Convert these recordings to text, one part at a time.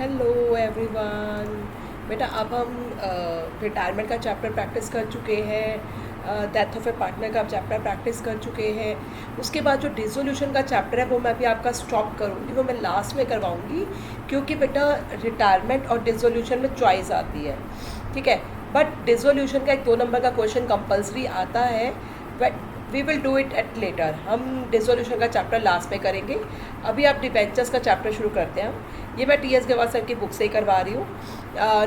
Hello everyone. बेटा अब हम रिटायरमेंट का चैप्टर प्रैक्टिस कर चुके हैं, डेथ ऑफ ए पार्टनर का चैप्टर प्रैक्टिस कर चुके हैं। उसके बाद जो डिसोल्यूशन का चैप्टर है वो मैं अभी आपका स्टॉप करूँगी, वो मैं लास्ट में करवाऊँगी, क्योंकि बेटा रिटायरमेंट और डिसोल्यूशन में चॉइस आती है, ठीक है। बट डिसोल्यूशन का एक 2 नंबर का क्वेश्चन कंपलसरी आता है, but we will do it at later. हम डिसोल्यूशन का चैप्टर लास्ट में करेंगे। अभी आप डिबेंचर्स का चैप्टर शुरू करते हैं। ये मैं टी.एस. गवार सर की बुक से ही करवा रही हूँ।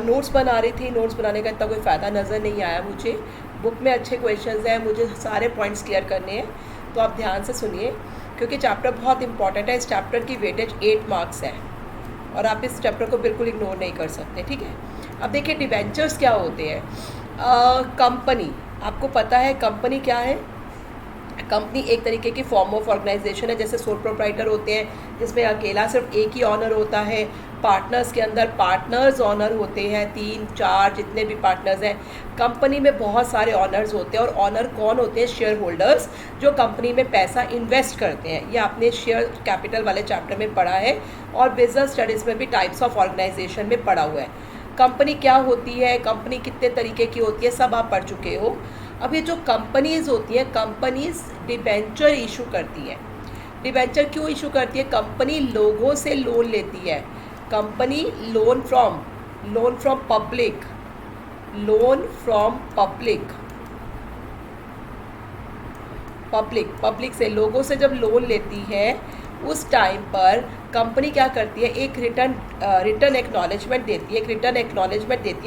नोट्स बना रही थी, नोट्स बनाने का इतना कोई फ़ायदा नज़र नहीं आया मुझे। बुक में अच्छे क्वेश्चंस हैं, मुझे सारे पॉइंट्स क्लियर करने हैं, तो आप ध्यान से सुनिए, क्योंकि चैप्टर बहुत इंपॉर्टेंट है। इस चैप्टर की वेटेज 8 मार्क्स है और आप इस चैप्टर को बिल्कुल इग्नोर नहीं कर सकते, ठीक है। अब देखिए डिबेंचर्स क्या होते हैं। कंपनी, आपको पता है कंपनी क्या है। कंपनी एक तरीके की फॉर्म ऑफ ऑर्गेनाइजेशन है। जैसे सोल प्रोप्राइटर होते हैं जिसमें अकेला सिर्फ एक ही ऑनर होता है। पार्टनर्स के अंदर पार्टनर्स ऑनर होते हैं, 3-4 जितने भी पार्टनर्स हैं। कंपनी में बहुत सारे ऑनर्स होते हैं, और ऑनर कौन होते हैं? शेयर होल्डर्स, जो कंपनी में पैसा इन्वेस्ट करते हैं। ये आपने शेयर कैपिटल वाले चैप्टर में पढ़ा है, और बिजनेस स्टडीज़ में भी टाइप्स ऑफ ऑर्गेनाइजेशन में पढ़ा हुआ है। कंपनी क्या होती है, कंपनी कितने तरीके की होती है, सब आप पढ़ चुके हो। अब ये जो कंपनीज़ होती हैं, कंपनीज़ डिबेंचर इशू करती हैं। डिबेंचर क्यों इशू करती है? कंपनी लोगों से लोन लेती है। Company loan from public, public से, लोगों से जब लोन लेती है, उस टाइम पर कंपनी क्या करती है? एक रिटर्न एक्नॉलेजमेंट देती है, रिटर्न एक्नॉलेजमेंट देती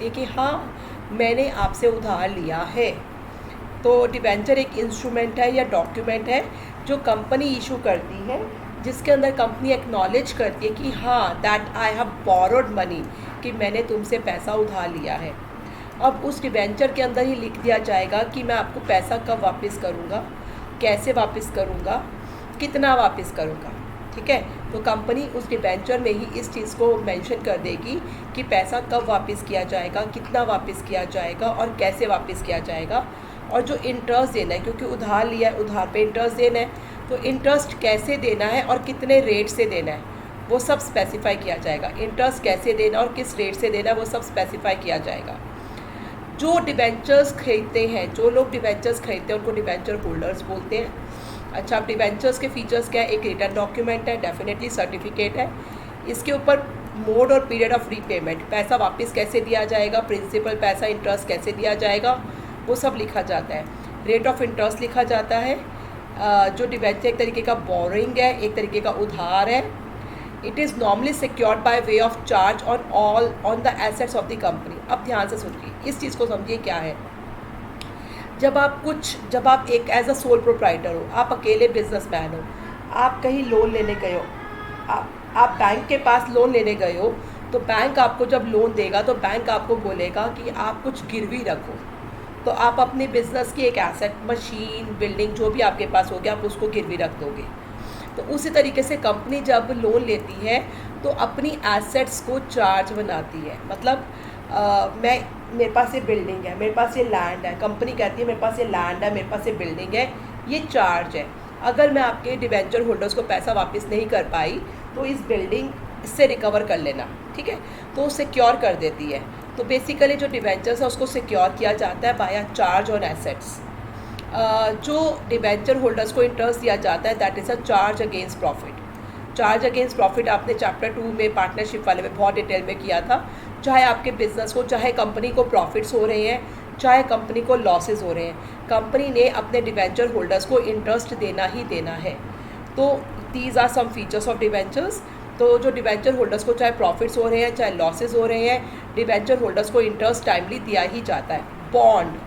है कि हाँ मैंने आपसे उधार लिया है। तो डिबेंचर एक इंस्ट्रूमेंट है या डॉक्यूमेंट है जो कंपनी इशू करती है, जिसके अंदर कंपनी एक्नॉलेज करती है कि हाँ that I have borrowed money, कि मैंने तुमसे पैसा उधार लिया है। अब उस डिबेंचर के अंदर ही लिख दिया जाएगा कि मैं आपको पैसा कब वापस करूँगा, कैसे वापस करूँगा, कितना वापस करूँगा, ठीक है। तो कंपनी उस डिबेंचर में ही इस चीज़ को मेंशन कर देगी कि पैसा कब वापस किया जाएगा, कितना वापस किया जाएगा, और कैसे वापस किया जाएगा, और जो इंटरेस्ट देना है, क्योंकि उधार लिया है, उधार पे इंटरेस्ट देना है, तो इंटरेस्ट कैसे देना है और कितने रेट से देना है वो सब स्पेसिफाई किया जाएगा। इंटरेस्ट कैसे देना और किस रेट से देना है वो सब स्पेसिफाई किया जाएगा। जो डिबेंचर्स खरीदते हैं, जो लोग डिबेंचर्स खरीदते हैं, उनको डिबेंचर होल्डर्स बोलते हैं। अच्छा, अब डिबेंचर्स के फीचर्स क्या है? एक रिटर्न डॉक्यूमेंट है, डेफिनेटली सर्टिफिकेट है। इसके ऊपर मोड और पीरियड ऑफ रीपेमेंट, पैसा वापस कैसे दिया जाएगा, प्रिंसिपल पैसा, इंटरेस्ट कैसे दिया जाएगा, वो सब लिखा जाता है। रेट ऑफ इंटरेस्ट लिखा जाता है। जो डिबेंचर एक तरीके का बोरिंग है, एक तरीके का उधार है। It is normally secured by way of charge on the assets of the company. अब ध्यान से सुनिए, इस चीज़ को समझिए क्या है। जब आप एक एज अ सोल प्रोप्राइटर हो, आप अकेले बिजनेसमैन हो, आप कहीं लोन लेने गए हो, आप बैंक के पास लोन लेने गए हो, तो बैंक आपको जब लोन देगा तो बैंक आपको बोलेगा कि आप कुछ गिरवी रखो। तो आप अपने बिजनेस की एक एसेट, मशीन, बिल्डिंग, जो भी आपके पास होगी, आप उसको गिरवी रख दोगे। तो उसी तरीके से कंपनी जब लोन लेती है तो अपनी एसेट्स को चार्ज बनाती है। मतलब मेरे पास ये बिल्डिंग है, मेरे पास ये लैंड है, कंपनी कहती है मेरे पास ये लैंड है, मेरे पास ये बिल्डिंग है, ये चार्ज है। अगर मैं आपके डिबेंचर होल्डर्स को पैसा वापस नहीं कर पाई तो इस बिल्डिंग से रिकवर कर लेना, ठीक है। तो सिक्योर कर देती है। तो बेसिकली जो डिबेंचर्स है उसको सिक्योर किया जाता है बाय चार्ज ऑन एसेट्स। जो डिबेंचर होल्डर्स को इंटरेस्ट दिया जाता है, that is a charge against profit. Charge against profit आपने चैप्टर 2 में पार्टनरशिप वाले में बहुत डिटेल में किया था। चाहे आपके बिजनेस को, चाहे कंपनी को प्रॉफिट्स हो रहे हैं, चाहे कंपनी को लॉसेस हो रहे हैं, कंपनी ने अपने डिबेंचर होल्डर्स को इंटरेस्ट देना ही देना है। तो these are some features of debentures. तो जो डिबेंचर होल्डर्स को चाहे प्रॉफिट्स हो रहे हैं, चाहे लॉसेस हो रहे हैं, डिबेंचर होल्डर्स को इंटरेस्ट टाइमली दिया ही जाता है। बॉन्ड,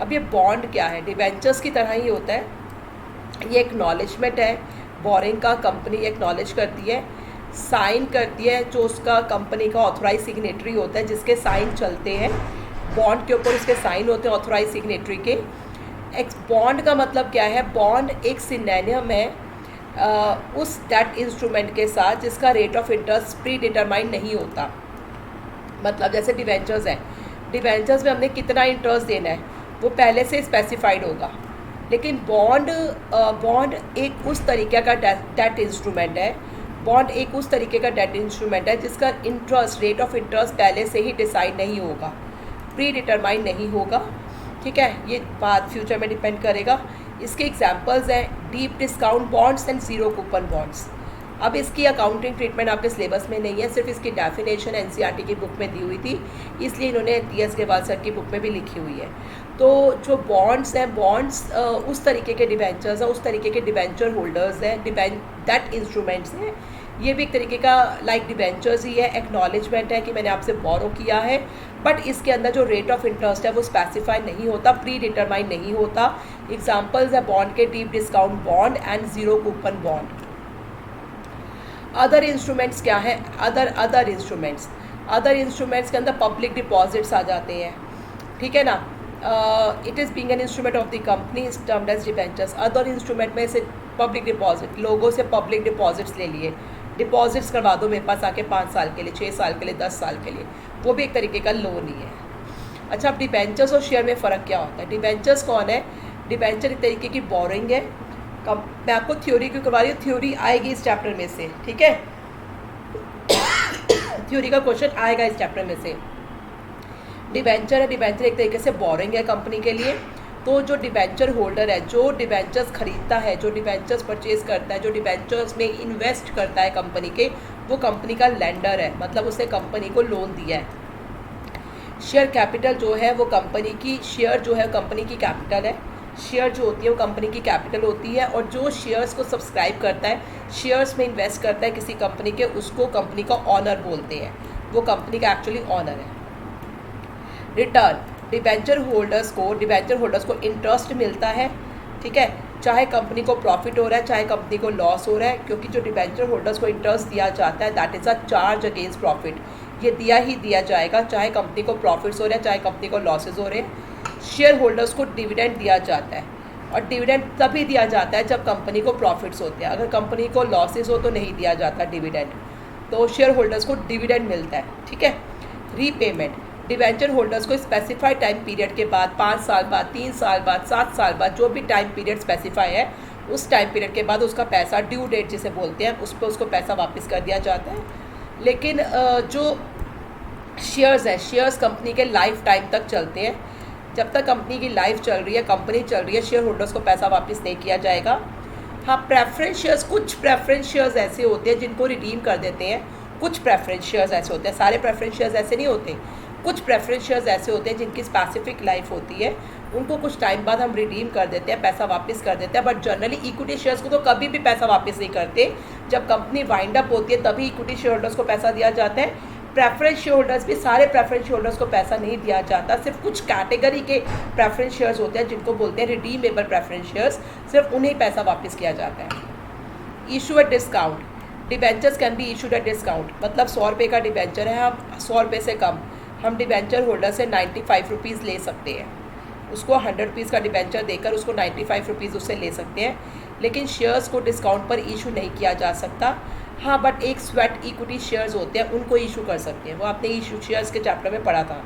अब ये बॉन्ड क्या है? डिबेंचर्स की तरह ही होता है। ये एक्नॉलेजमेंट है बोरिंग का, कंपनी एक्नॉलेज करती है, साइन करती है, जो उसका कंपनी का ऑथोराइज सिग्नेटरी होता है, जिसके साइन चलते हैं बॉन्ड के ऊपर, उसके साइन होते हैं ऑथोराइज सिग्नेटरी के। बॉन्ड का मतलब क्या है? बॉन्ड एक सिनोनिम है उस डेट इंस्ट्रूमेंट के साथ जिसका rate of interest pre determined नहीं होता। मतलब जैसे डिबेंचर्स है, डिबेंचर्स में हमने कितना इंटरेस्ट देना है वो पहले से स्पेसिफाइड होगा, लेकिन बॉन्ड एक उस तरीके का डेट इंस्ट्रूमेंट है बॉन्ड एक उस तरीके का डेट इंस्ट्रूमेंट है जिसका इंटरेस्ट, रेट ऑफ इंटरेस्ट पहले से ही डिसाइड नहीं होगा, प्री डिटरमाइन नहीं होगा, ठीक है, ये बात फ्यूचर में डिपेंड करेगा। इसके एग्जांपल्स हैं deep discount bonds and zero coupon bonds. अब इसकी अकाउंटिंग ट्रीटमेंट आपके सिलेबस में नहीं है, सिर्फ इसकी डेफिनेशन एनसीईआरटी की बुक में दी हुई थी, इसलिए इन्होंने टीएस ग्रेवाल सर की बुक में भी लिखी हुई है। तो जो बॉन्ड्स हैं, बॉन्ड्स उस तरीके के डिबेंचर्स हैं, उस तरीके के डिबेंचर होल्डर्स हैं, दैट इंस्ट्रूमेंट्स हैं। ये भी एक तरीके का लाइक डिबेंचर्स ही है, एक्नॉलेजमेंट है कि मैंने आपसे बोरो किया है, बट इसके अंदर जो रेट ऑफ इंटरेस्ट है वो स्पेसिफाई नहीं होता, प्री डिटरमाइन नहीं होता। एग्जाम्पल्स है बॉन्ड के deep discount bond and zero coupon bond. Other instruments क्या है? अदर इंस्ट्रूमेंट्स के अंदर पब्लिक डिपॉजिट्स आ जाते हैं, ठीक है ना। It is being an instrument of the company is termed as debentures. Other instrument में से पब्लिक डिपॉजिट, लोगों से पब्लिक डिपॉजिट्स ले लिए, डिपॉजिट्स करवा दो मेरे पास आके 5 साल के लिए, 6 साल के लिए, 10 साल के लिए, वो भी एक तरीके का लोन ही है। अच्छा, अब डिबेंचर्स और शेयर में फ़र्क क्या होता है? डिबेंचर्स कौन है? डिबेंचर एक तरीके की बोरिंग है। मैं आपको थ्योरी क्यों करवा रही हूँ, थ्योरी आएगी इस चैप्टर में से, ठीक है थ्योरी का क्वेश्चन आएगा इस चैप्टर में से। डिबेंचर है, डिबेंचर एक तरीके से बोरिंग है कंपनी के लिए। तो जो डिबेंचर होल्डर है, जो डिबेंचर्स खरीदता है, जो डिबेंचर्स परचेज करता है, जो डिबेंचर्स में इन्वेस्ट करता है कंपनी के, वो कंपनी का लेंडर है, मतलब उसने कंपनी को लोन दिया है। शेयर कैपिटल जो है वो कंपनी की, शेयर जो है कंपनी की कैपिटल है, शेयर जो होती है वो कंपनी की कैपिटल होती है। और जो शेयर्स को सब्सक्राइब करता है, शेयर्स में इन्वेस्ट करता है किसी कंपनी के, उसको कंपनी का ऑनर बोलते हैं, वो कंपनी का एक्चुअली ऑनर है। रिटर्न, डिबेंचर होल्डर्स को इंटरेस्ट मिलता है, ठीक है, चाहे कंपनी को प्रॉफिट हो रहा है चाहे कंपनी को लॉस हो रहा है, क्योंकि जो डिबेंचर होल्डर्स को इंटरेस्ट दिया जाता है that is a charge against profit, ये दिया ही दिया जाएगा, चाहे कंपनी को प्रॉफिट्स हो रहे हैं चाहे कंपनी को लॉसेज हो रहे हैं। शेयर होल्डर्स को डिविडेंड दिया जाता है, और डिविडेंड तभी दिया जाता है जब कंपनी को प्रॉफिट्स होते हैं, अगर कंपनी को लॉसेज हो तो नहीं दिया जाता डिविडेंड। तो शेयर होल्डर्स को डिविडेंड मिलता है, ठीक है। रीपेमेंट, डिवेंचर होल्डर्स को स्पेसिफाइड टाइम पीरियड के बाद, 5 साल बाद, 3 साल बाद, 7 साल बाद, जो भी टाइम पीरियड स्पेसिफाई है, उस टाइम पीरियड के बाद उसका पैसा, ड्यू डेट जिसे बोलते हैं, उस पर उसको पैसा वापस कर दिया जाता है। लेकिन जो शेयर्स हैं, शेयर्स कंपनी के लाइफ टाइम तक चलते हैं, जब तक कंपनी की लाइफ चल रही है, कंपनी चल रही है, शेयर होल्डर्स को पैसा वापस नहीं किया जाएगा। हाँ, प्रेफरेंस शेयर्स, कुछ प्रेफरेंस शेयर्स ऐसे होते हैं जिनको रिडीम कर देते हैं, कुछ प्रेफरेंस शेयर्स ऐसे होते हैं, सारे प्रेफरेंस शेयर्स ऐसे नहीं होते, कुछ प्रेफरेंस शेयर्स ऐसे होते हैं जिनकी स्पेसिफिक लाइफ होती है, उनको कुछ टाइम बाद हम रिडीम कर देते हैं, पैसा वापस कर देते हैं। बट जनरली इक्विटी शेयर्स को तो कभी भी पैसा वापस नहीं करते, जब कंपनी वाइंड अप होती है तभी इक्विटी शेयर होल्डर्स को पैसा दिया जाता है। प्रेफरेंस शेयर होल्डर्स भी, सारे प्रेफरेंस शेयर होल्डर्स को पैसा नहीं दिया जाता, सिर्फ कुछ कैटेगरी के प्रेफरेंस शेयर्स होते हैं जिनको बोलते हैं रिडीमेबल प्रेफरेंस शेयर्स, सिर्फ उन्हें पैसा वापस किया जाता है। Issue at discount, debentures can be issued at discount, मतलब 100 रुपये का डिबेंचर है, हम 100 रुपये से कम हम डिबेंचर होल्डर से 95 रुपीज़ ले सकते हैं, उसको 100 रुपीज़ का डिबेंचर देकर उसको 95 रुपीज़ उससे ले सकते हैं, लेकिन शेयर्स को डिस्काउंट पर इशू नहीं किया जा सकता। हाँ, बट एक स्वेट इक्विटी शेयर्स होते हैं, उनको इशू कर सकते हैं, वो आपने इशू शेयर्स के चैप्टर में पढ़ा था।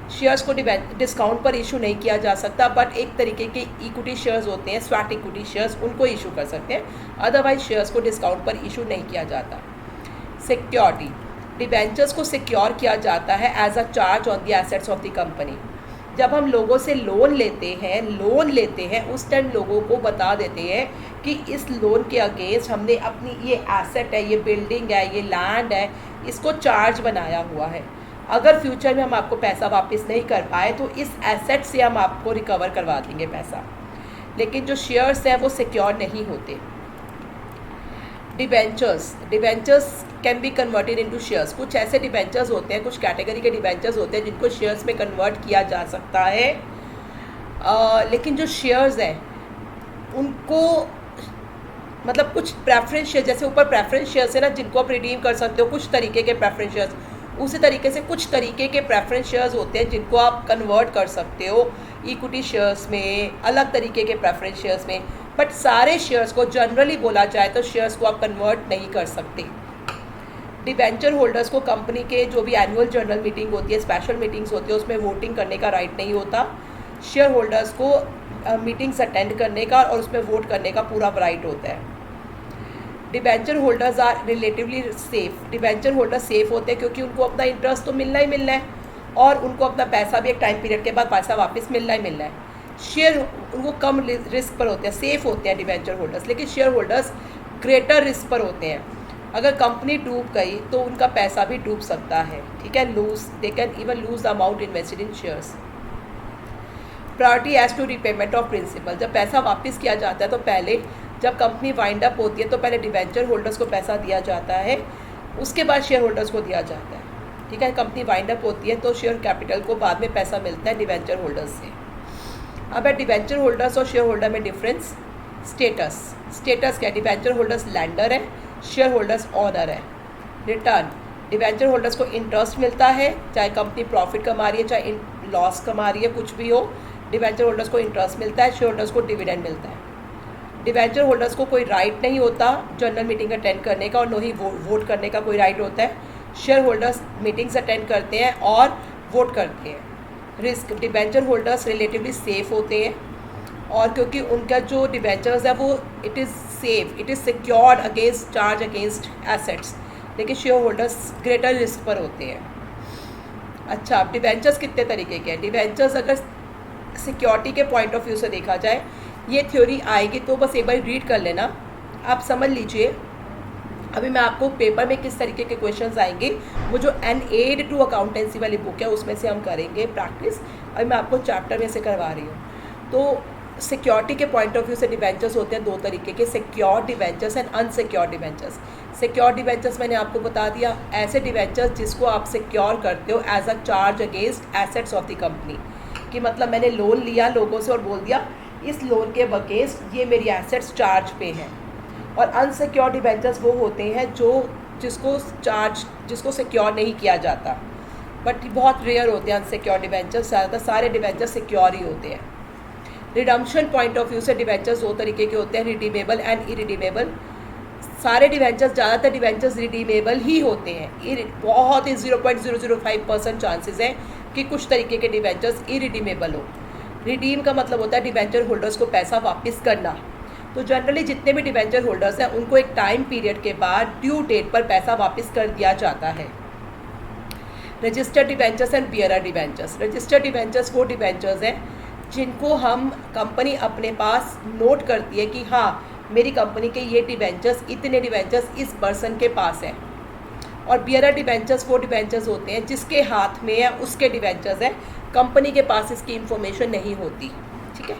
शेयर्स को डिस्काउंट पर इशू नहीं किया जा सकता, बट एक तरीके के इक्विटी शेयर्स होते हैं, स्वेट इक्विटी शेयर्स, उनको इशू कर सकते हैं, अदरवाइज शेयर्स को डिस्काउंट पर इशू नहीं किया जाता। सिक्योरिटी, डिबेंचर्स को सिक्योर किया जाता है as a charge on the assets of the company. जब हम लोगों से लोन लेते हैं उस टाइम लोगों को बता देते हैं कि इस लोन के अगेंस्ट हमने अपनी ये एसेट है, ये बिल्डिंग है, ये लैंड है, इसको चार्ज बनाया हुआ है, अगर फ्यूचर में हम आपको पैसा वापस नहीं कर पाए तो इस एसेट से हम आपको रिकवर करवा देंगे पैसा। लेकिन जो शेयर्स हैं वो सिक्योर नहीं होते। Debentures can be converted into shares, कुछ ऐसे डिबेंचर्स होते हैं, कुछ कैटेगरी के डिबेंचर्स होते हैं जिनको शेयर्स में कन्वर्ट किया जा सकता है, लेकिन जो शेयर्स हैं उनको, मतलब कुछ प्रेफरेंस शेयर, जैसे ऊपर प्रेफरेंस शेयर्स है ना जिनको आप रिडीम कर सकते हो, कुछ तरीके के प्रेफरेंस शेयर्स, उसी तरीके से कुछ तरीके के प्रेफरेंस शेयर्स होते हैं जिनको आप कन्वर्ट कर सकते हो इक्विटी शेयर्स में, अलग तरीके के प्रेफरेंस शेयर्स में, बट सारे शेयर्स को जनरली बोला जाए तो शेयर्स को आप कन्वर्ट नहीं कर सकते। डिबेंचर होल्डर्स को कंपनी के जो भी एनुअल जनरल मीटिंग होती है, स्पेशल मीटिंग्स होती है, उसमें वोटिंग करने का राइट नहीं होता। शेयर होल्डर्स को मीटिंग्स अटेंड करने का और उसमें वोट करने का पूरा राइट होता है। Debenture holders are relatively safe, debenture holder safe होते हैं क्योंकि उनको अपना इंटरेस्ट तो मिलना ही मिलना है और उनको अपना पैसा भी एक टाइम पीरियड के बाद पैसा वापस मिलना ही मिलना है। शेयर उनको कम रिस्क पर होते हैं, सेफ होते हैं डिबेंचर होल्डर्स, लेकिन शेयर होल्डर्स ग्रेटर रिस्क पर होते हैं। अगर कंपनी डूब गई तो उनका पैसा भी डूब सकता है, ठीक है, lose, they can even lose the amount invested in shares. Priority as to repayment of principal, जब पैसा वापस किया जाता है तो पहले जब कंपनी वाइंड अप होती है तो पहले डिबेंचर होल्डर्स को पैसा दिया जाता है, उसके बाद शेयर होल्डर्स को दिया जाता है, ठीक है। कंपनी वाइंड अप होती है तो शेयर कैपिटल को बाद में पैसा मिलता है डिबेंचर होल्डर्स से। अब है डिबेंचर होल्डर्स और शेयर होल्डर में डिफरेंस। स्टेटस क्या है, डिबेंचर होल्डर्स लैंडर है, शेयर होल्डर्स ऑनर है। रिटर्न, डिबेंचर होल्डर्स को इंटरेस्ट मिलता है, चाहे कंपनी प्रॉफिट कमा रही है चाहे लॉस कमा रही है, कुछ भी हो, डिबेंचर होल्डर्स को इंटरेस्ट मिलता है, शेयर होल्डर्स को डिविडेंड मिलता है। डिबेंचर होल्डर्स को कोई राइट नहीं होता जनरल मीटिंग अटेंड करने का और न ही वोट करने का कोई राइट होता है। शेयर होल्डर्स मीटिंग्स अटेंड करते हैं और वोट करते हैं। Risk, debenture holders relatively safe होते हैं और क्योंकि उनका जो डिबेंचर्स है वो it is safe, it is secured against charge against assets, लेकिन शेयर होल्डर्स ग्रेटर रिस्क पर होते हैं। अच्छा, अब डिबेंचर्स कितने तरीके के हैं। डिबेंचर्स अगर सिक्योरिटी के पॉइंट ऑफ व्यू से देखा जाए, ये थ्योरी आएगी तो बस एक बार रीड कर लेना, आप समझ लीजिए। अभी मैं आपको पेपर में किस तरीके के क्वेश्चंस आएंगे, वो जो एन एड टू अकाउंटेंसी वाली बुक है उसमें से हम करेंगे प्रैक्टिस। अभी मैं आपको चैप्टर में से करवा रही हूँ। तो सिक्योरिटी के पॉइंट ऑफ व्यू से डिबेंचर्स होते हैं दो तरीके के, secure debentures and unsecure debentures. Secure debentures मैंने आपको बता दिया, ऐसे डिबेंचर्स जिसको आप सिक्योर करते हो as a charge against assets of the company, कि मतलब मैंने लोन लिया लोगों से और बोल दिया इस लोन के अगेंस्ट ये मेरी एसेट्स चार्ज पे हैं। और अनसिक्योर डिबेंचर्स वो होते हैं जिसको सिक्योर नहीं किया जाता, बट बहुत रेयर होते हैं अनसिक्योर डिबेंचर्स, ज़्यादातर सारे डिबेंचर्स सिक्योर ही होते हैं। रिडम्पशन पॉइंट ऑफ व्यू से डिबेंचर्स दो तरीके के होते हैं, रिडीमेबल एंड इरिडीमेबल। सारे डिबेंचर्स, ज़्यादातर डिबेंचर्स रिडीमेबल ही होते हैं, बहुत ही 0.005% चांसेस हैं कि कुछ तरीके के डिबेंचर्स इरिडीमेबल हो। रिडीम का मतलब होता है डिबेंचर होल्डर्स को पैसा वापस करना। तो जनरली जितने भी डिबेंचर होल्डर्स हैं उनको एक टाइम पीरियड के बाद ड्यू डेट पर पैसा वापस कर दिया जाता है। Registered debentures and bearer debentures. Registered debentures वो डिबेंचर्स हैं जिनको हम कंपनी अपने पास नोट करती है कि हाँ मेरी कंपनी के ये डिबेंचर्स, इतने डिबेंचर्स इस पर्सन के पास है। और बियरर डिबेंचर्स वो डिबेंचर्स होते हैं जिसके हाथ में है उसके डिबेंचर्स हैं, कंपनी के पास इसकी इंफॉर्मेशन नहीं होती, ठीक है।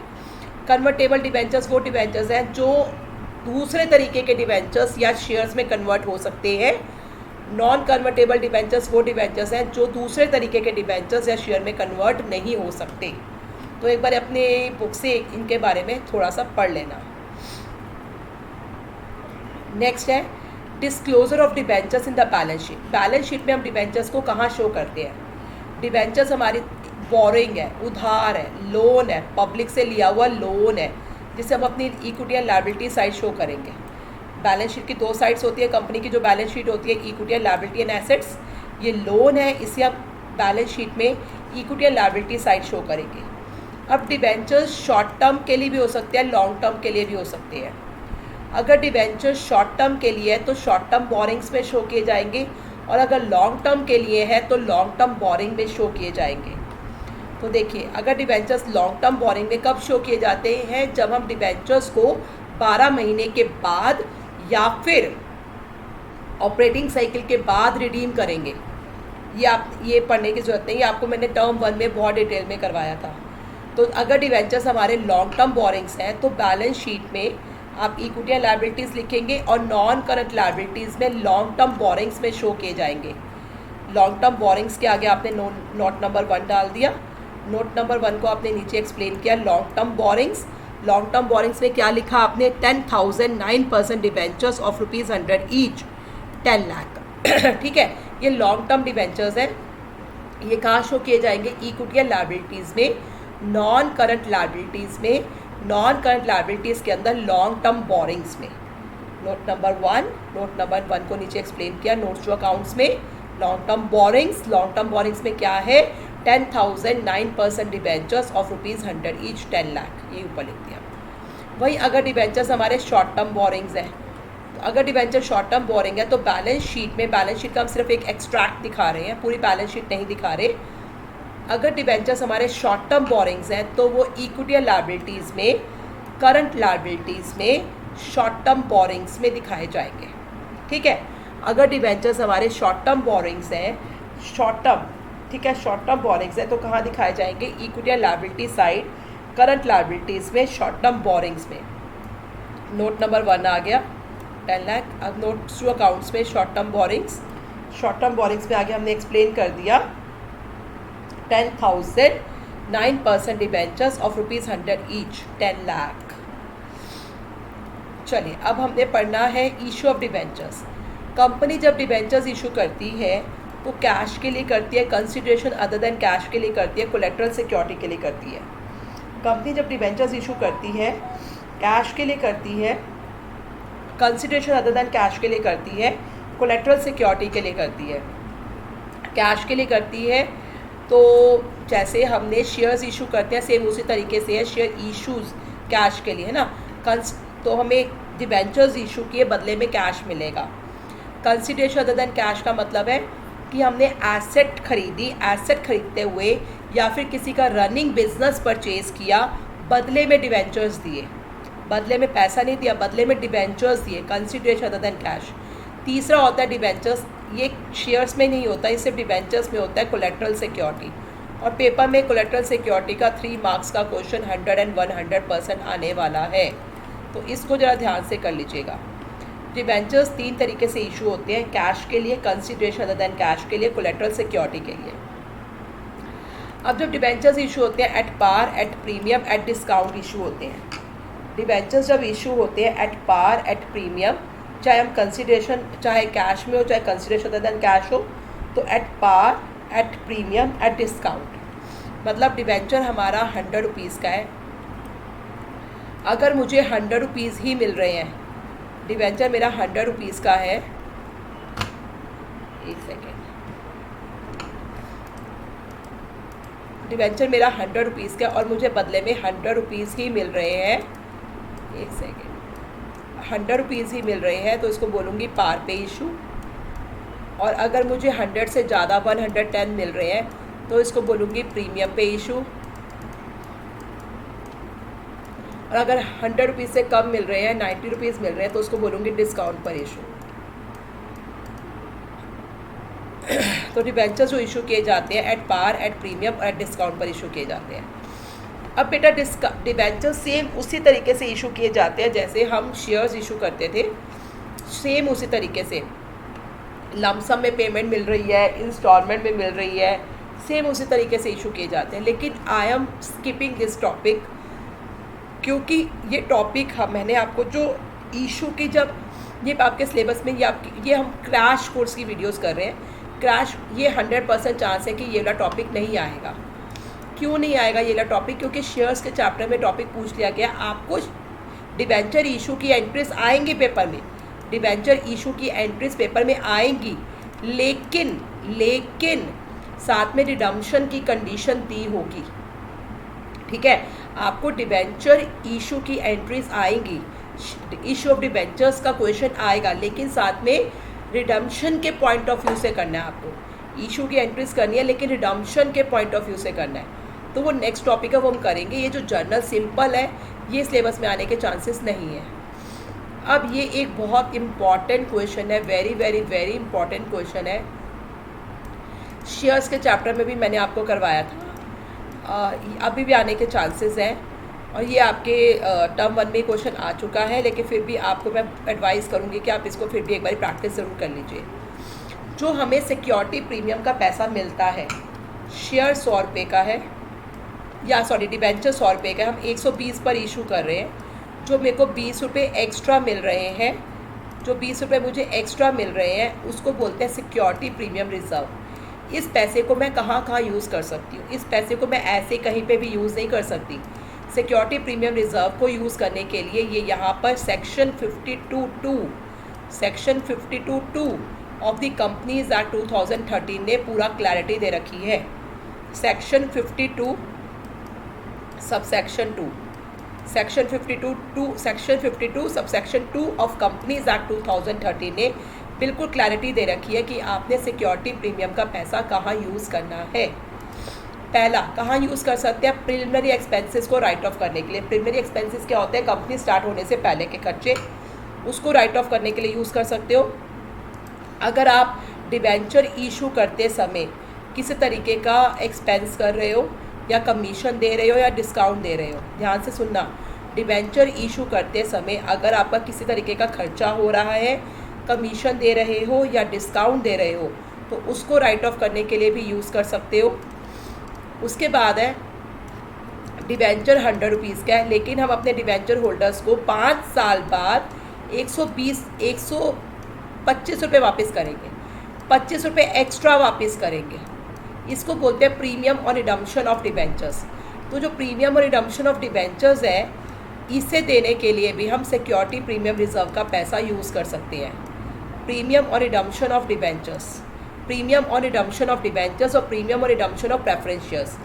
कन्वर्टेबल डिबेंचर्स वो डिबेंचर्स हैं जो दूसरे तरीके के डिबेंचर्स या शेयर्स में कन्वर्ट हो सकते हैं। नॉन कन्वर्टेबल डिबेंचर्स वो डिबेंचर्स हैं जो दूसरे तरीके के डिबेंचर्स या शेयर में कन्वर्ट नहीं हो सकते। तो एक बार अपने बुक से इनके बारे में थोड़ा सा पढ़ लेना। नेक्स्ट है disclosure of debentures in the balance sheet. Balance sheet में हम डिबेंचर्स को कहाँ शो करते हैं। डिबेंचर्स हमारी बोरिंग है, उधार है, लोन है, पब्लिक से लिया हुआ लोन है, जिसे हम अपनी equity and liability side show करेंगे। बैलेंस शीट की दो साइड्स होती है, कंपनी की जो बैलेंस शीट होती है equity and liability and assets, ये लोन है, इसे आप बैलेंस शीट में equity and liability side show करेंगे। अब डिबेंचर्स शॉर्ट टर्म के लिए भी हो सकते हैं, लॉन्ग टर्म के लिए भी हो सकते हैं। अगर डिबेंचर्स शॉर्ट टर्म के लिए है तो शॉर्ट टर्म बोरिंग्स में शो किए जाएंगे, और अगर लॉन्ग टर्म के लिए है तो लॉन्ग टर्म बोरिंग में शो किए जाएंगे। तो देखिए, अगर डिबेंचर्स लॉन्ग टर्म बोरिंग में कब शो किए जाते हैं, जब हम डिबेंचर्स को 12 महीने के बाद या फिर ऑपरेटिंग साइकिल के बाद रिडीम करेंगे। ये पढ़ने की ज़रूरत नहीं है, आपको मैंने टर्म 1 में बहुत डिटेल में करवाया था। तो अगर डिबेंचर्स हमारे लॉन्ग टर्म बोरिंग्स हैं तो बैलेंस शीट में आप इक्विटी एंड लायबिलिटीज़ लिखेंगे और नॉन करंट लायबिलिटीज़ में लॉन्ग टर्म बोरिंग्स में शो किए जाएंगे। लॉन्ग टर्म बोरिंग्स के आगे आपने नोट नंबर 1 डाल दिया, नोट नंबर 1 को आपने नीचे एक्सप्लेन किया long term borrowings. Long term borrowings में क्या लिखा आपने, 10,000 9% डिबेंचर्स ऑफ ₹100 ईच, 10 लाख ठीक है, ये लॉन्ग टर्म डिबेंचर्स हैं। ये कहाँ शो किए जाएंगे, इक्विटी एंड लायबिलिटीज़ में, नॉन करंट लायबिलिटीज़ में, नॉन करंट लायबिलिटीज़ के अंदर लॉन्ग टर्म बोरिंग्स में। नोट नंबर 1 को नीचे एक्सप्लेन किया, नोट्स टू अकाउंट्स में लॉन्ग टर्म बोरिंग्स में क्या है, 10,000 9% डिबेंचर्स ऑफ ₹100 ईच, 10 लाख, ये ऊपर लिख दिया। वही अगर डिबेंचर्स हमारे शॉर्ट टर्म बोरिंग्स हैं, अगर डिबेंचर शॉर्ट टर्म बोरिंग है तो बैलेंस शीट में, बैलेंस शीट का हम सिर्फ एक एक्सट्रैक्ट दिखा रहे हैं, पूरी बैलेंस शीट नहीं दिखा रहे। अगर डिबेंचर्स हमारे शॉर्ट टर्म बोरिंग्स हैं तो वो इक्विटी लायबिलिटीज़ में, करंट लायबिलिटीज़ में, शॉर्ट टर्म बोरिंग्स में दिखाए जाएंगे। ठीक है, अगर डिबेंचर्स हमारे शॉर्ट टर्म बोरिंग्स हैं, शॉर्ट टर्म, ठीक है, शॉर्ट टर्म बोरिंग्स हैं तो कहाँ दिखाए जाएंगे? Equity liability side, current liabilities में, शॉर्ट टर्म बोरिंग्स में। नोट नंबर 1 आ गया 10 लाख। अब नोट्स टू अकाउंट्स में short term borrowings, short term borrowings में आगे हमने एक्सप्लेन कर दिया 10,000 9% डिबेंचर्स ऑफ ₹100 ईच, 10 लाख। चलिए अब हमने पढ़ना है इशू ऑफ डिबेंचर्स। कंपनी जब डिबेंचर्स इशू करती है तो कैश के लिए करती है, कंसिडरेशन अदर देन कैश के लिए करती है, कोलेटरल सिक्योरिटी के लिए करती है। कंपनी जब डिबेंचर्स इशू करती है कैश के लिए करती है, कंसिडरेशन अदर देन कैश के लिए करती है, कोलेटरल सिक्योरिटी के लिए करती है। कैश के लिए करती है तो जैसे हमने शेयर्स इशू करते हैं सेम उसी तरीके से है, शेयर इशूज़ कैश के लिए है ना। तो हमें डिबेंचर्स इशू किए बदले में कैश मिलेगा। कंसिडरेशन अदर देन कैश का मतलब है कि हमने एसेट खरीदी, एसेट खरीदते हुए या फिर किसी का रनिंग बिजनेस परचेज किया, बदले में डिबेंचर्स दिए, बदले में पैसा नहीं दिया, बदले में डिबेंचर्स दिए, कंसिडरेशन अदर देन कैश। तीसरा होता है डिबेंचर्स, ये शेयर्स में नहीं होता, ये सिर्फ डिबेंचर्स में होता है, कोलेटरल सिक्योरिटी। और पेपर में कोलेटरल सिक्योरिटी का 3 मार्क्स का क्वेश्चन 100 and 100% आने वाला है, तो इसको ज़रा ध्यान से कर लीजिएगा। डिबेंचर्स 3 तरीके से इशू होते हैं, कैश के लिए, कंसिडरेशन अदर देन कैश के लिए, कोलेटरल सिक्योरिटी के लिए। अब जब डिबेंचर्स इशू होते हैं at par, at premium, at discount issue होते हैं। डिबेंचर्स जब इशू होते हैं एट पार, एट प्रीमियम, चाहे हम कंसिडरेशन, चाहे कैश में हो, चाहे कंसिडरेशन अदर देन कैश हो, तो at par, at premium, at discount. मतलब डिबेंचर हमारा 100 रुपीज़ का है, अगर मुझे 100 रुपीज़ ही मिल रहे हैं, डिबेंचर मेरा 100 रुपीज़ का है, एक सेकेंड, डिबेंचर मेरा 100 रुपीज़ का और मुझे बदले में 100 रुपीज़ ही मिल रहे हैं, एक सेकेंड, 100 रुपीज़ ही मिल रहे हैं तो इसको बोलूँगी पार पे इशू। और अगर मुझे 100 से ज़्यादा 110 मिल रहे हैं तो इसको बोलूँगी प्रीमियम पे इशू। और अगर 100 रुपीज़ से कम मिल रहे हैं, 90 रुपीज़ मिल रहे हैं, तो उसको बोलूँगी डिस्काउंट पर इशू। तो डिबेंचर्स जो इशू किए जाते हैं एट पार, एट प्रीमियम और एट डिस्काउंट पर इशू किए जाते हैं। अब बेटा डिबेंचर सेम उसी तरीके से इशू किए जाते हैं जैसे हम शेयर्स इशू करते थे, सेम उसी तरीके से लमसम में पेमेंट मिल रही है, इंस्टॉलमेंट में मिल रही है, सेम उसी तरीके से इशू किए जाते हैं। लेकिन I am skipping this topic क्योंकि ये टॉपिक मैंने आपको जो इशू की, जब ये आपके सिलेबस में ये हम क्रैश कोर्स की वीडियोस कर रहे हैं, क्रैश ये 100% चांस है कि ये वाला टॉपिक नहीं आएगा। क्यों नहीं आएगा ये वाला टॉपिक? क्योंकि शेयर्स के चैप्टर में टॉपिक पूछ लिया गया, आपको डिबेंचर इशू की एंट्रीज आएंगी पेपर में, डिबेंचर इशू की एंट्रीज पेपर में आएंगी, लेकिन साथ में रिडम्पशन की कंडीशन दी होगी। ठीक है, आपको डिबेंचर इशू की एंट्रीज आएंगी, इशू ऑफ डिबेंचर्स का क्वेश्चन आएगा, लेकिन साथ में रिडम्पशन के पॉइंट ऑफ व्यू से करना है। आपको इशू की एंट्रीज करनी है लेकिन रिडम्पशन के पॉइंट ऑफ व्यू से करना है, तो वो नेक्स्ट टॉपिक है, वो हम करेंगे। ये जो जर्नल सिंपल है ये सिलेबस में आने के चांसेस नहीं है। अब ये एक बहुत इम्पॉर्टेंट क्वेश्चन है, very very very important question है। शेयर्स के चैप्टर में भी मैंने आपको करवाया था, अभी भी आने के चांसेस हैं, और ये आपके टर्म 1 में क्वेश्चन आ चुका है, लेकिन फिर भी आपको मैं एडवाइस करूँगी कि आप इसको फिर भी एक बार प्रैक्टिस ज़रूर कर लीजिए। जो हमें सिक्योरिटी प्रीमियम का पैसा मिलता है, शेयर 100 रुपये का है, या सॉरी डिबेंचर 100 रुपये का, हम 120 पर इशू कर रहे हैं। जो मेरे को 20 रुपये एक्स्ट्रा मिल रहे हैं, जो 20 रुपये मुझे एक्स्ट्रा मिल रहे हैं, उसको बोलते हैं सिक्योरिटी प्रीमियम रिजर्व। इस पैसे को मैं कहाँ कहाँ यूज़ कर सकती हूँ? इस पैसे को मैं ऐसे कहीं पे भी यूज़ नहीं कर सकती। सिक्योरिटी प्रीमियम रिजर्व को यूज़ करने के लिए ये यहाँ पर section 52(2) of the companies act 2013 ने पूरा क्लैरिटी दे रखी है। Section 52 subsection 2 section 52 subsection 2 of companies act 2013 ने बिल्कुल क्लैरिटी दे रखी है कि आपने सिक्योरिटी प्रीमियम का पैसा कहाँ यूज़ करना है। पहला, कहाँ यूज़ कर सकते हैं? प्रिलिमिनरी एक्सपेंसेस को राइट ऑफ करने के लिए। प्रिलिमिनरी एक्सपेंसेस क्या होते हैं? कंपनी स्टार्ट होने से पहले के खर्चे, उसको राइट ऑफ करने के लिए यूज़ कर सकते हो। अगर आप डिबेंचर इशू करते समय किसी तरीके का एक्सपेंस कर रहे हो या कमीशन दे रहे हो या डिस्काउंट दे रहे हो, ध्यान से सुनना, डिबेंचर इशू करते समय अगर आपका किसी तरीके का खर्चा हो रहा है, कमीशन दे रहे हो या डिस्काउंट दे रहे हो, तो उसको राइट ऑफ करने के लिए भी यूज़ कर सकते हो। उसके बाद है डिबेंचर 100 रुपीज़ का है, लेकिन हम अपने डिबेंचर होल्डर्स को 5 साल बाद 125 रुपये वापस करेंगे, 25 रुपये एक्स्ट्रा वापस करेंगे। इसको बोलते हैं प्रीमियम और रिडम्पशन ऑफ डिबेंचर्स। तो जो प्रीमियम और रिडम्पशन ऑफ डिबेंचर्स है, इसे देने के लिए भी हम सिक्योरिटी प्रीमियम रिजर्व का पैसा यूज़ कर सकते हैं। प्रीमियम और रिडम्पशन ऑफ डिबेंचर्स, प्रीमियम और रिडम्पशन ऑफ डिबेंचर्स और प्रीमियम और रिडम्पशन ऑफ प्रेफरेंस शेयर्स।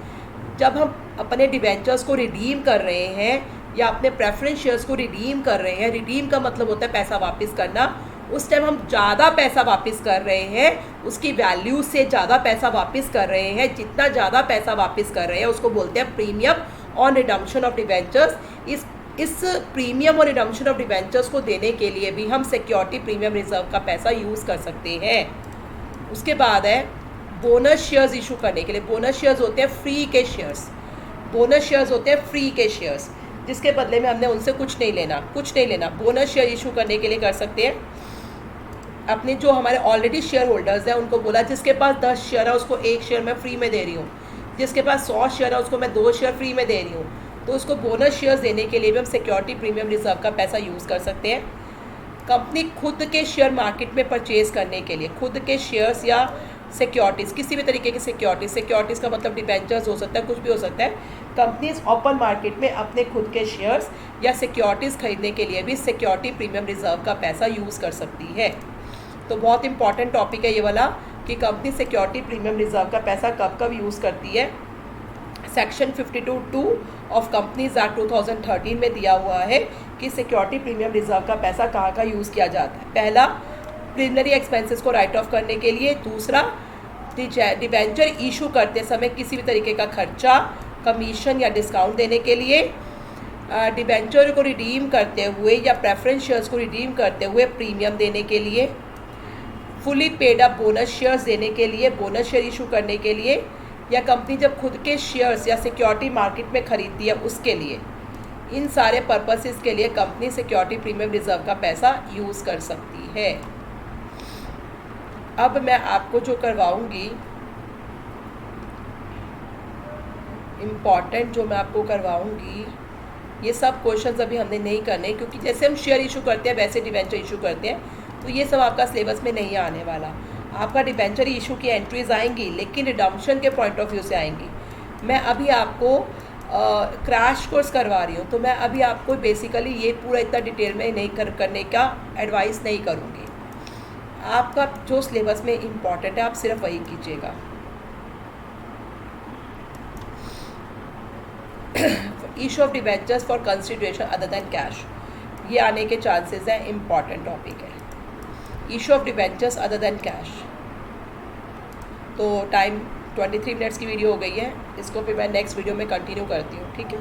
जब हम अपने डिबेंचर्स को रिडीम कर रहे हैं या अपने प्रेफरेंस शेयर्स को रिडीम कर रहे हैं, रिडीम का मतलब होता है पैसा वापस करना, उस टाइम हम ज़्यादा पैसा वापस कर रहे हैं, उसकी वैल्यू से ज़्यादा पैसा वापस कर रहे हैं, जितना ज़्यादा पैसा वापस कर रहे हैं उसको बोलते हैं premium on redemption of debentures. इस प्रीमियम और रिडम्पशन ऑफ डिबेंचर्स को देने के लिए भी हम सिक्योरिटी प्रीमियम रिजर्व का पैसा यूज़ कर सकते हैं। उसके बाद है बोनस शेयर्स इशू करने के लिए। बोनस शेयर्स होते हैं फ्री के शेयर्स, बोनस शेयर्स होते हैं फ्री के शेयर्स, जिसके बदले में हमने उनसे कुछ नहीं लेना। बोनस शेयर इशू करने के लिए कर सकते हैं। अपने जो हमारे ऑलरेडी शेयर होल्डर्स हैं उनको बोला, जिसके पास 10 शेयर है उसको 1 शेयर मैं फ्री में दे रही हूँ, जिसके पास 100 शेयर है उसको मैं 2 शेयर फ्री में दे रही हूँ। तो उसको बोनस शेयर्स देने के लिए भी हम सिक्योरिटी प्रीमियम रिजर्व का पैसा यूज़ कर सकते हैं। कंपनी खुद के शेयर मार्केट में परचेज़ करने के लिए, खुद के शेयर्स या सिक्योरिटीज़, किसी भी तरीके की सिक्योरिटीज़ का मतलब डिबेंचर्स हो सकता है, कुछ भी हो सकता है। कंपनीज ओपन मार्केट में अपने खुद के शेयर्स या सिक्योरिटीज़ खरीदने के लिए भी सिक्योरिटी प्रीमियम रिजर्व का पैसा यूज़ कर सकती है। तो बहुत इंपॉर्टेंट टॉपिक है ये वाला कि कंपनी सिक्योरिटी प्रीमियम रिजर्व का पैसा कब कब यूज़ करती है। सेक्शन 52(2) ऑफ कंपनीज एक्ट 2013 में दिया हुआ है कि सिक्योरिटी प्रीमियम रिजर्व का पैसा कहाँ का यूज़ किया जाता है। पहला, प्रिलिमिनरी एक्सपेंसेस को राइट ऑफ करने के लिए। दूसरा, डिबेंचर इशू करते समय किसी भी तरीके का खर्चा, कमीशन या डिस्काउंट देने के लिए। डिबेंचर को रिडीम करते हुए या प्रेफरेंस शेयर्स को रिडीम करते हुए प्रीमियम देने के लिए। Fully paid up bonus shares देने के लिए, बोनस शेयर इशू करने के लिए, या कंपनी जब खुद के शेयर्स या सिक्योरिटी मार्केट में खरीदती है उसके लिए। इन सारे पर्पसेस के लिए कंपनी सिक्योरिटी प्रीमियम रिजर्व का पैसा यूज़ कर सकती है। अब मैं आपको जो करवाऊंगी, इम्पॉर्टेंट जो मैं आपको करवाऊंगी, ये सब क्वेश्चंस अभी हमने नहीं करने, क्योंकि जैसे हम शेयर इशू करते हैं वैसे डिबेंचर इशू करते हैं, तो ये सब आपका सिलेबस में नहीं आने वाला। आपका डिबेंचर इशू की एंट्रीज आएंगी, लेकिन रिडम्पशन के पॉइंट ऑफ व्यू से आएंगी। मैं अभी आपको क्रैश कोर्स करवा रही हूँ, तो मैं अभी आपको बेसिकली ये पूरा इतना डिटेल में नहीं करने का एडवाइस नहीं करूँगी। आपका जो सिलेबस में इम्पॉर्टेंट है आप सिर्फ वही कीजिएगा। Issue of debentures for consideration other than cash, ये आने के चांसेस हैं, इम्पॉर्टेंट टॉपिक है। Issue of debentures other than cash. तो टाइम 23 मिनट्स की वीडियो हो गई है, इसको फिर मैं नेक्स्ट वीडियो में कंटिन्यू करती हूँ, ठीक है।